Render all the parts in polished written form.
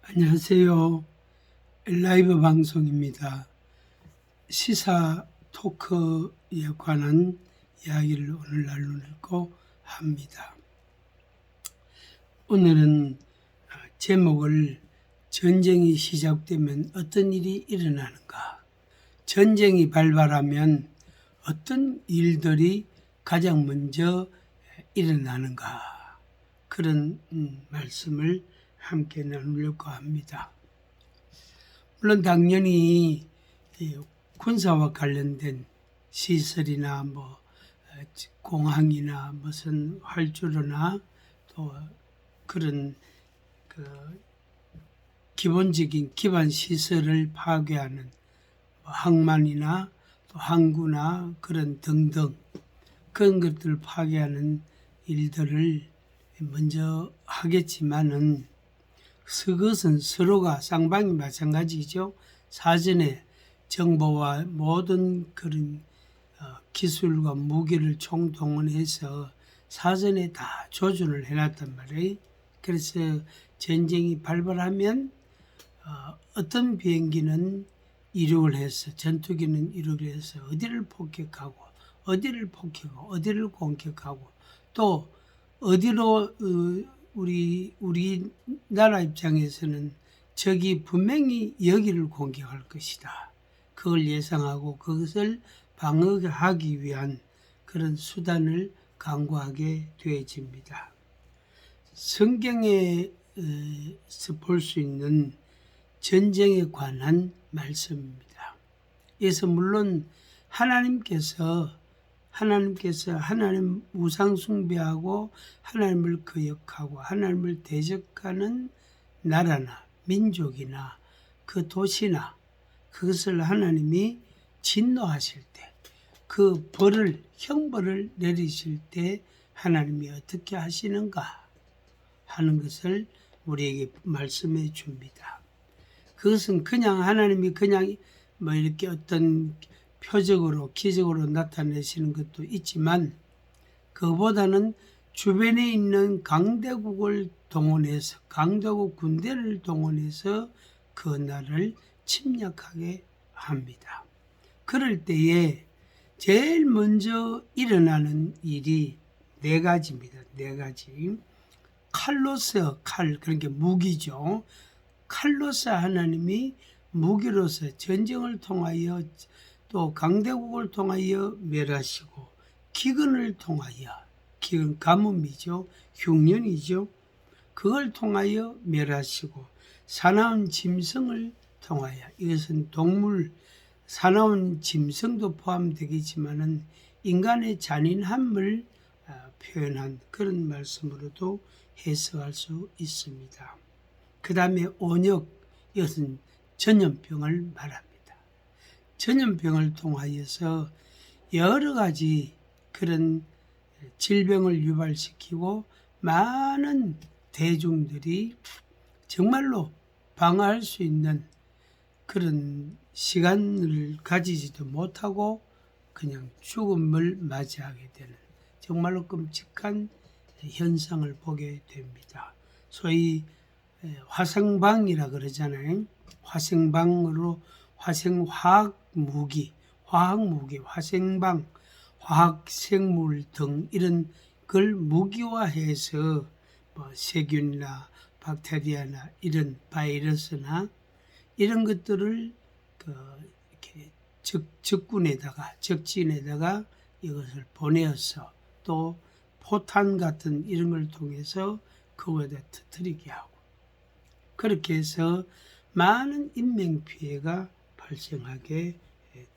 안녕하세요. 라이브 방송입니다. 시사 토크에 관한 이야기를 오늘 나누려고 합니다. 오늘은 제목을 전쟁이 시작되면 어떤 일이 일어나는가, 전쟁이 발발하면 어떤 일들이 가장 먼저 일어나는가, 그런 말씀을 함께 나누려고 합니다. 물론 당연히 군사와 관련된 시설이나 공항이나 무슨 활주로나 또 그런 기본적인 기반 시설을 파괴하는 항만이나 또 항구나 그런 등등 그런 것들을 파괴하는 일들을 먼저 하겠지만은 그것은 서로가 쌍방이 마찬가지죠. 사전에 정보와 모든 그런 기술과 무기를 총동원해서 사전에 다 조준을 해놨단 말이에요. 그래서 전쟁이 발발하면 어떤 비행기는 이륙을 해서 전투기는 이륙을 해서 어디를 폭격하고 어디를 공격하고 또 어디로 우리나라 입장에서는 적이 분명히 여기를 공격할 것이다. 그걸 예상하고 그것을 방어하기 위한 그런 수단을 강구하게 되어집니다. 성경에서 볼 수 있는 전쟁에 관한 말씀입니다. 그래서 물론 하나님께서 하나님 우상 숭배하고 하나님을 거역하고 하나님을 대적하는 나라나 민족이나 그 도시나 그것을 하나님이 진노하실 때 그 형벌을 내리실 때 하나님이 어떻게 하시는가 하는 것을 우리에게 말씀해 줍니다. 그것은 그냥 하나님이 그냥 이렇게 어떤 표적으로 기적으로 나타내시는 것도 있지만 그보다는 주변에 있는 강대국 군대를 동원해서 그 나라를 침략하게 합니다. 그럴 때에 제일 먼저 일어나는 일이 네 가지입니다. 네 가지. 그러니까 무기죠. 칼로서 하나님이 무기로서 전쟁을 통하여 또 강대국을 통하여 멸하시고 기근을 통하여 기근 가뭄이죠. 흉년이죠. 그걸 통하여 멸하시고 사나운 짐승을 통하여 이것은 사나운 짐승도 포함되겠지만은 인간의 잔인함을 표현한 그런 말씀으로도 해석할 수 있습니다. 그 다음에 온역, 이것은 전염병을 말합니다. 전염병을 통하여서 여러 가지 그런 질병을 유발시키고 많은 대중들이 정말로 방어할 수 있는 그런 시간을 가지지도 못하고 그냥 죽음을 맞이하게 되는 정말로 끔찍한 현상을 보게 됩니다. 소위 화생방이라 그러잖아요. 화생방으로 화학무기, 화생방, 화학생물 등 이런 걸 무기화해서 세균이나 박테리아나 이런 바이러스나 이런 것들을 이렇게 적진에다가 이것을 보내어서 또 포탄 같은 이런 걸 통해서 그거에다 터뜨리게 하고 그렇게 해서 많은 인명피해가 발생하게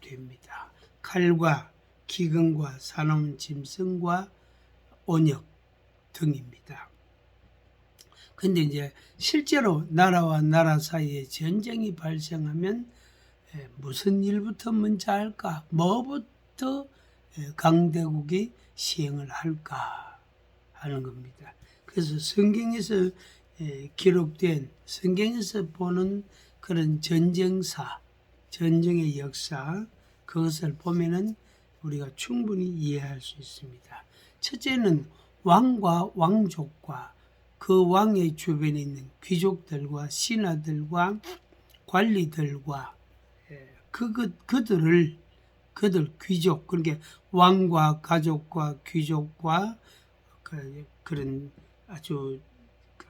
됩니다. 칼과 기근과 사나운 짐승과 온역 등입니다. 근데 이제 실제로 나라와 나라 사이에 전쟁이 발생하면 무슨 일부터 먼저 할까? 뭐부터 강대국이 시행을 할까 하는 겁니다. 그래서 성경에서 기록된 성경에서 보는 그런 전쟁의 역사 그것을 보면은 우리가 충분히 이해할 수 있습니다. 첫째는 왕과 왕족과 그 왕의 주변에 있는 귀족들과 신하들과 관리들과 그들 귀족, 그러니까 왕과 가족과 귀족과 그런 아주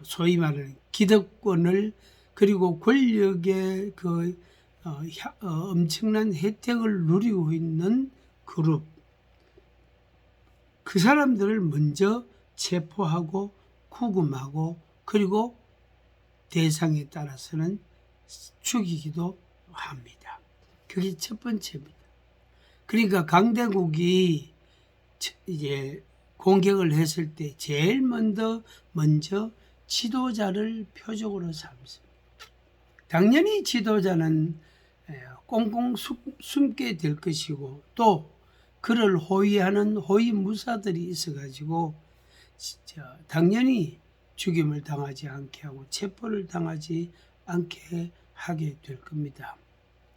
소위 말하는 기득권을, 그리고 권력의 엄청난 혜택을 누리고 있는 그룹, 그 사람들을 먼저 체포하고 구금하고, 그리고 대상에 따라서는 죽이기도 합니다. 그게 첫 번째입니다. 그러니까 강대국이 이제 공격을 했을 때 제일 먼저 지도자를 표적으로 삼습니다. 당연히 지도자는 꽁꽁 숨게 될 것이고, 또 그를 호위하는 호위무사들이 있어가지고 당연히 죽임을 당하지 않게 하고 체포를 당하지 않게 하게 될 겁니다.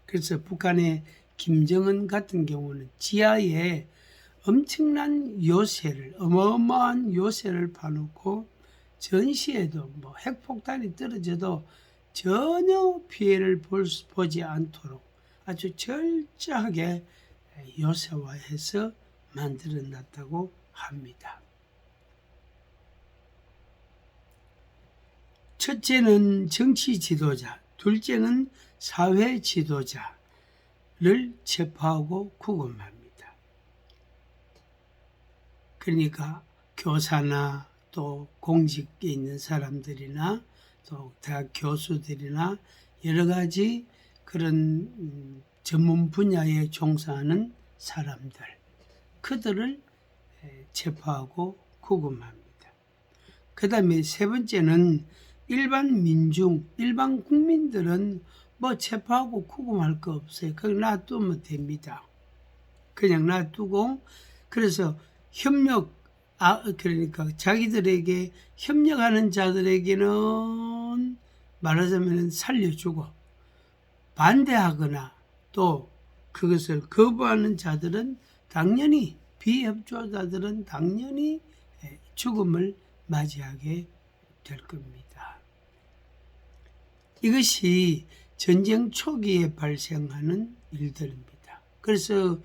그래서 북한의 김정은 같은 경우는 지하에 엄청난 요새를, 어마어마한 요새를 파놓고 전시에도 뭐 핵폭탄이 떨어져도 전혀 피해를 보지 않도록 아주 철저하게 요새화해서 만들어 놨다고 합니다. 첫째는 정치 지도자, 둘째는 사회 지도자를 체포하고 구금합니다. 그러니까 교사나 또 공직에 있는 사람들이나 또 대학 교수들이나 여러 가지 그런 전문 분야에 종사하는 사람들, 그들을 체포하고 구금합니다. 그 다음에 세 번째는 일반 민중, 일반 국민들은 뭐 체포하고 구금할 거 없어요. 그냥 놔두면 됩니다. 그냥 놔두고, 그래서 그러니까 자기들에게 협력하는 자들에게는 말하자면 살려주고, 반대하거나 또 그것을 거부하는 자들은 당연히, 비협조자들은 당연히 죽음을 맞이하게 될 겁니다. 이것이 전쟁 초기에 발생하는 일들입니다. 그래서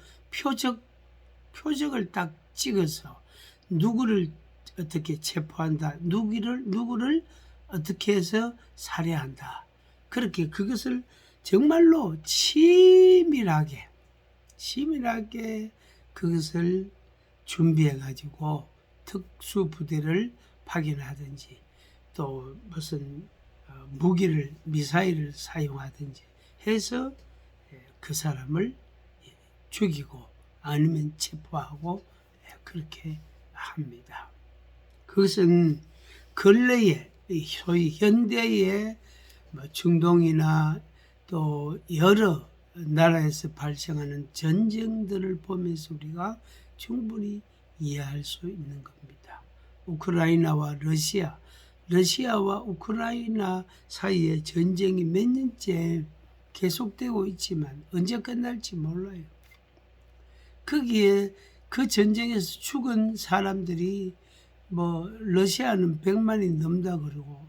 표적을 딱 찍어서 누구를 어떻게 체포한다, 누구를 어떻게 해서 살해한다, 그렇게 그것을 정말로 치밀하게 그것을 준비해 가지고 특수부대를 파견하든지 또 무슨 무기를, 미사일을 사용하든지 해서 그 사람을 죽이고 아니면 체포하고 그렇게 합니다. 그것은 근래에 소위 현대의 중동이나 또 여러 나라에서 발생하는 전쟁들을 보면서 우리가 충분히 이해할 수 있는 겁니다. 우크라이나와 러시아와 우크라이나 사이에 전쟁이 몇 년째 계속되고 있지만 언제 끝날지 몰라요. 거기에 그 전쟁에서 죽은 사람들이 뭐 러시아는 100만이 넘다 그러고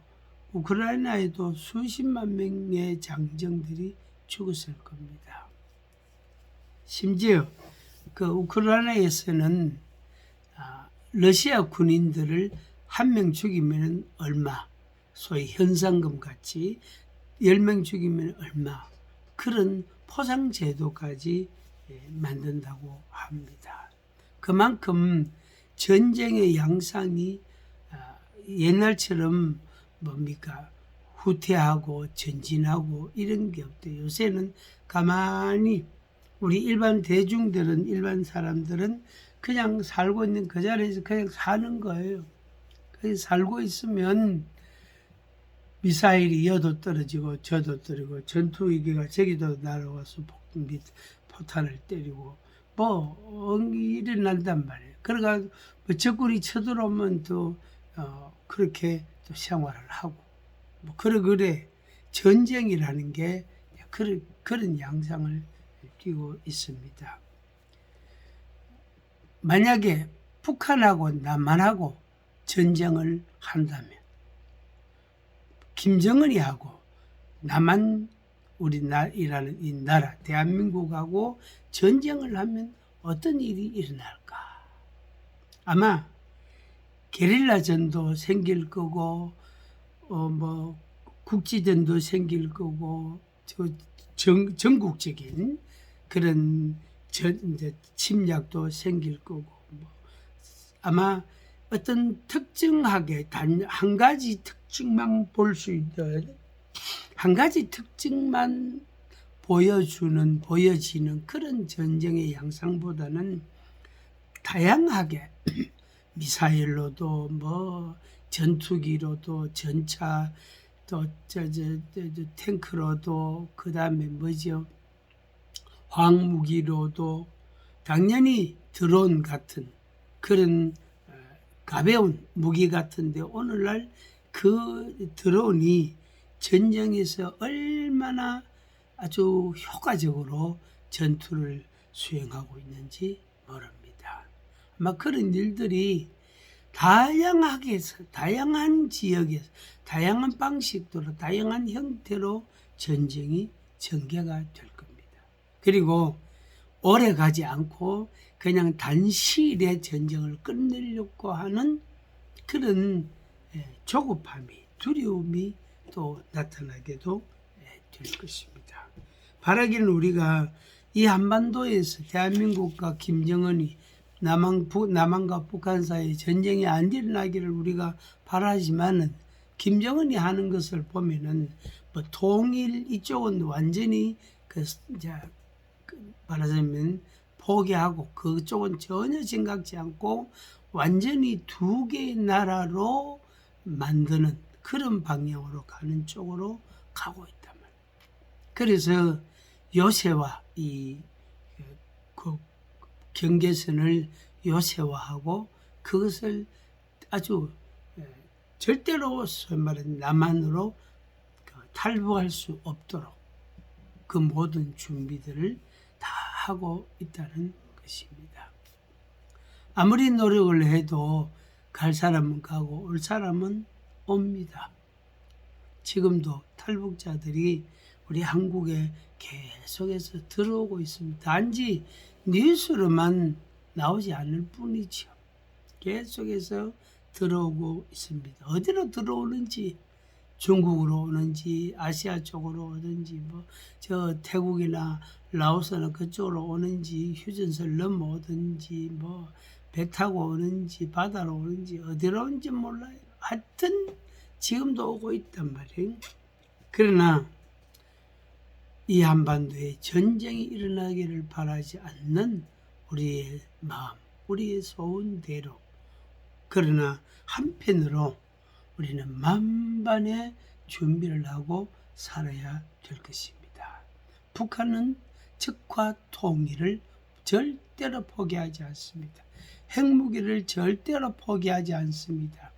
우크라이나에도 수십만 명의 장정들이 죽었을 겁니다. 심지어 그 우크라이나에서는 러시아 군인들을 한 명 죽이면 얼마, 소위 현상금 같이 10명 죽이면 얼마, 그런 포상제도까지 만든다고 합니다. 그만큼 전쟁의 양상이 옛날처럼 후퇴하고 전진하고 이런 게 없대요. 요새는 가만히 우리 일반 대중들은, 일반 사람들은 그냥 살고 있는 그 자리에서 그냥 사는 거예요. 그래서 살고 있으면 미사일이 여도 떨어지고 저도 떨어지고 전투기가 저기도 날아와서 포탄을 때리고 일어난단 말이에요. 그러니까 적군이 쳐들어오면 또 그렇게 또 생활을 하고 그래 전쟁이라는 게 그런 양상을 띠고 있습니다. 만약에 북한하고 남한하고 전쟁을 한다면 김정은이하고 남한 우리나라라는 이 나라 대한민국하고 전쟁을 하면 어떤 일이 일어날까? 아마 게릴라전도 생길 거고 뭐 국지전도 생길 거고 전국적인 그런 이제 침략도 생길 거고 뭐 아마 어떤 특정하게 단 한 가지 특징만 볼 수 있는 한 가지 특징만 보여지는 그런 전쟁의 양상보다는 다양하게 미사일로도 뭐 전투기로도 전차 또 탱크로도 그다음에 뭐죠 황무기로도 당연히 드론 같은 그런 가벼운 무기 같은데 오늘날 그 드론이 전쟁에서 얼마나 아주 효과적으로 전투를 수행하고 있는지 모릅니다. 아마 그런 일들이 다양한 지역에서 다양한 방식으로 다양한 형태로 전쟁이 전개가 될 겁니다. 그리고 오래 가지 않고 그냥 단시일에 전쟁을 끝내려고 하는 그런 조급함이 두려움이 또 나타나게도 될 것입니다. 바라기는 우리가 이 한반도에서 대한민국과 김정은이 남한과 북한 사이에 전쟁이 안 일어나기를 우리가 바라지만은 김정은이 하는 것을 보면은 뭐 통일 이쪽은 완전히 말하자면 포기하고 그쪽은 전혀 생각지 않고 완전히 두 개의 나라로 만드는 그런 방향으로 가는 쪽으로 가고 있단 말이에요. 그래서 요새와 그 경계선을 요새화하고 그것을 아주 절대로 소위 말하는 남한으로 탈북할 수 없도록 그 모든 준비들을 다 하고 있다는 것입니다. 아무리 노력을 해도 갈 사람은 가고 올 사람은 옵니다. 지금도 탈북자들이 우리 한국에 계속해서 들어오고 있습니다. 단지 뉴스로만 나오지 않을 뿐이죠. 계속해서 들어오고 있습니다. 어디로 들어오는지 중국으로 오는지 아시아 쪽으로 오는지 뭐 저 태국이나 라오스나 그쪽으로 오는지 휴전선을 넘어오든지 뭐 배 타고 오는지 바다로 오는지 어디로 오는지 몰라요. 하여튼 지금도 오고 있단 말이에요. 그러나 이 한반도에 전쟁이 일어나기를 바라지 않는 우리의 마음, 우리의 소원대로 그러나 한편으로 우리는 만반의 준비를 하고 살아야 될 것입니다. 북한은 적화 통일을 절대로 포기하지 않습니다. 핵무기를 절대로 포기하지 않습니다.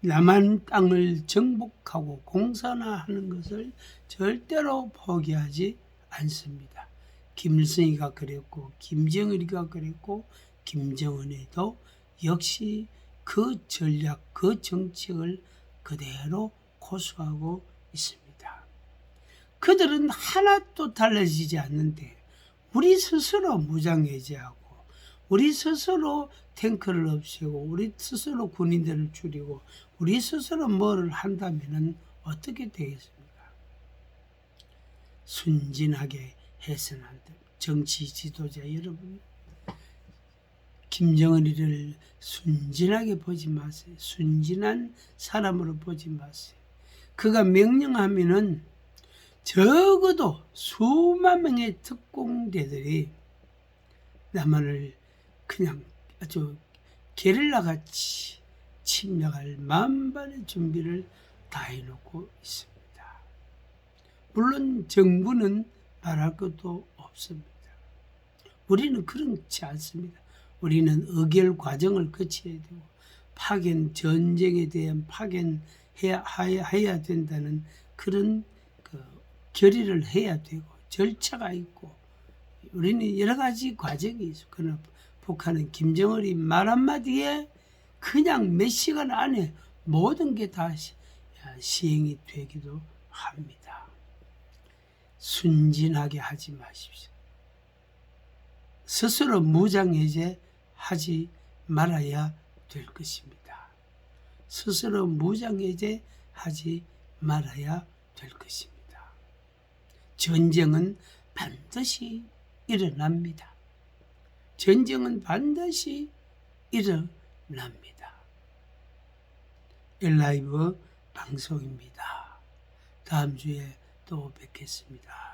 남한 땅을 정복하고 공산화하는 것을 절대로 포기하지 않습니다. 김일성이가 그랬고 김정일이가 그랬고 김정은에도 역시 그 전략, 그 정책을 그대로 고수하고 있습니다. 그들은 하나도 달라지지 않는데 우리 스스로 무장해제하고 우리 스스로 탱크를 없애고 우리 스스로 군인들을 줄이고 우리 스스로 뭐를 한다면 어떻게 되겠습니까? 순진하게 해서는 안 됩니다. 정치 지도자 여러분, 김정은이를 순진하게 보지 마세요. 순진한 사람으로 보지 마세요. 그가 명령하면은 적어도 수만 명의 특공대들이 남한을 그냥 아주 게릴라같이 침략할 만반의 준비를 다 해놓고 있습니다. 물론 정부는 말할 것도 없습니다. 우리는 그렇지 않습니다. 우리는 의결 과정을 거쳐야 되고 파견 전쟁에 대한 파견해야 된다는 그런 결의를 해야 되고 절차가 있고 우리는 여러 가지 과정이 있어. 그러나 북한은 김정은이 말 한마디에 그냥 몇 시간 안에 모든 게 다 시행이 되기도 합니다. 순진하게 하지 마십시오. 스스로 무장해제하지 말아야 될 것입니다. 스스로 무장해제하지 말아야 될 것입니다. 전쟁은 반드시 일어납니다. 전쟁은 반드시 일어납니다. 엘라이브 방송입니다. 다음 주에 또 뵙겠습니다.